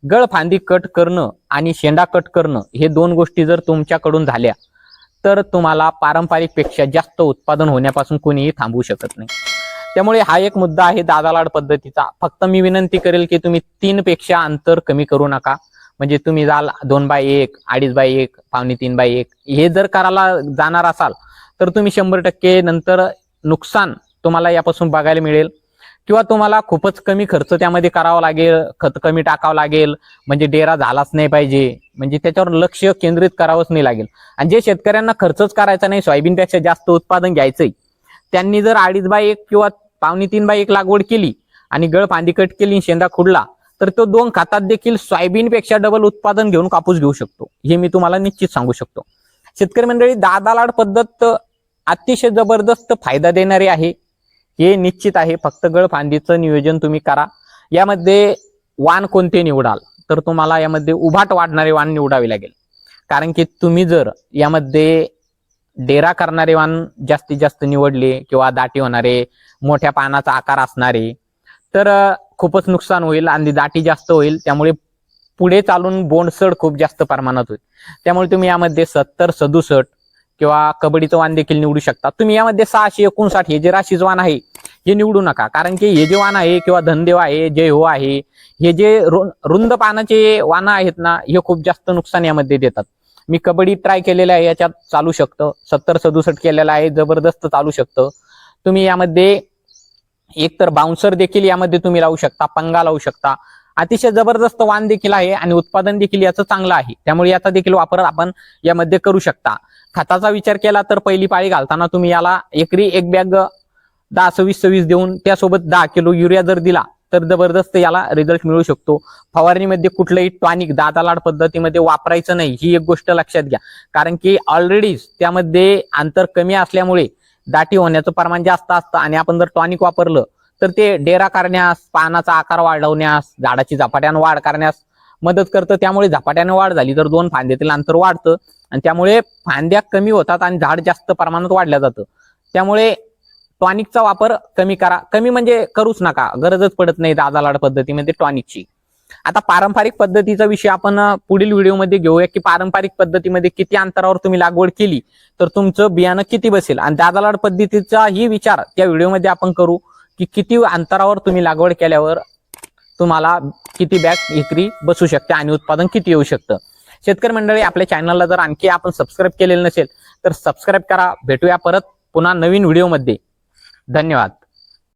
गळफांदी cut करणं आणि शेंडा cut करणं हे दोन गोष्टी जर तुमच्याकडून झाल्या तर तुम्हाला पारंपरिक पेक्षा जास्त उत्पादन होण्यापासून कोणीही थांबवू शकत नाही। त्यामुळे हा एक मुद्दा आहे दादा लाड पद्धतीचा। फक्त मी विनंती करेल की तुम्ही 3 पेक्षा अंतर कमी करू नका। म्हणजे तुम्ही जाल 2/1, 2.5/1, 2.5/1 हे जर करायला जाणार असाल तर तुम्ही 100% नंतर नुकसान तुम्हाला यापासून बघायला मिळेल, किंवा तुम्हाला खूपच कमी खर्च त्यामध्ये करावा लागेल, खत कमी टाकावं लागेल, म्हणजे डेरा झालाच नाही पाहिजे, म्हणजे त्याच्यावर लक्ष केंद्रित करावंच नाही लागेल। आणि जे शेतकऱ्यांना खर्चच करायचा नाही, सोयाबीनपेक्षा जास्त उत्पादन घ्यायचंय, त्यांनी जर 2.5/1 किंवा 2.5/3 लागवड केली आणि गळफांदी कट केली, शेंडा खुडला, तर तो 2 खातात देखील सोयाबीनपेक्षा डबल उत्पादन घेऊन कापूस घेऊ शकतो, हे मी तुम्हाला निश्चित सांगू शकतो। शेतकरी मंडळी, दादा लाड पद्धत अतिशय जबरदस्त फायदा देणारी आहे, हे निश्चित आहे। फक्त गळफांदीचं नियोजन तुम्ही करा। यामध्ये वाण कोणते निवडाल तर तुम्हाला यामध्ये उभाट वाढणारे वाण निवडावे लागेल, कारण की तुम्ही जर यामध्ये डेरा करणारे वाण जास्तीत जास्त निवडले किंवा दाटी होणारे, मोठ्या पानाचा आकार असणारे, तर खूपच नुकसान होईल आणि दाटी जास्त होईल, त्यामुळे पुढे चालून बोंडसड खूप जास्त प्रमाणात होईल। त्यामुळे तुम्ही यामध्ये 70, 67 किंवा कबड्डीचं वाण देखील निवडू शकता। तुम्ही यामध्ये 659 हे जे राशीचं वाण आहे हे निवडू नका, कारण की हे जे वाण आहे किंवा धनदेव आहे, जय हो आहे, हे जे रुंद पानाचे वाण आहेत ना, हे खूप जास्त नुकसान यामध्ये देतात। मी कबड्डी ट्राय केलेलं आहे, याच्यात चालू शकतं। 70, 67 केलेलं आहे, जबरदस्त चालू शकतं। तुम्ही यामध्ये एक तर बाउन्सर देखील यामध्ये तुम्ही लावू शकता, पंगा लावू शकता, अतिशय जबरदस्त वाण देखील आहे आणि उत्पादन देखील याचं चांगलं आहे, त्यामुळे याचा देखील वापर आपण यामध्ये करू शकता। खताचा विचार केला तर पहिली पाळी घालताना तुम्ही याला एकरी 1 बॅग 10-26-26 देऊन त्यासोबत 10 किलो युरिया जर दिला तर जबरदस्त याला रिझल्ट मिळू शकतो। फवारणीमध्ये कुठलंही टॉनिक दादा लाड पद्धतीमध्ये वापरायचं नाही, ही एक गोष्ट लक्षात घ्या, कारण की ऑलरेडी त्यामध्ये अंतर कमी असल्यामुळे दाटी होण्याचं प्रमाण जास्त असतं आणि आपण जर टॉनिक वापरलं तर ते डेरा करण्यास, पानाचा आकार वाढवण्यास, झाडाची झपाट्याने वाढ करण्यास मदत करतं। त्यामुळे झपाट्याने वाढ झाली तर 2 फांद्यातील अंतर वाढतं आणि त्यामुळे फांद्या कमी होतात आणि झाड जास्त प्रमाणात वाढल्या जातं। त्यामुळे टॉनिकचा वापर कमी करा, कमी म्हणजे करूच नका, गरजच पडत नाही दादा लाड पद्धतीमध्ये टॉनिकची। आता पारंपरिक पद्धतीचा विषय आपण पुढील व्हिडिओमध्ये घेऊया, की पारंपरिक पद्धतीमध्ये किती अंतरावर तुम्ही लागवड केली तर तुमचं बियाणं किती बसेल, आणि दादा लाड पद्धतीचा ही विचार त्या व्हिडिओमध्ये आपण करू, की किती अंतरावर तुम्ही लागवड केल्यावर तुम्हाला किती बॅग एकरी बसू शकते आणि उत्पादन किती येऊ शकतं। शेतकरी मंडळी, आपल्या चॅनलला जर आणखी आपण सबस्क्राईब केलेलं नसेल तर सबस्क्राईब करा। भेटूया परत पुन्हा नवीन व्हिडिओमध्ये। धन्यवाद।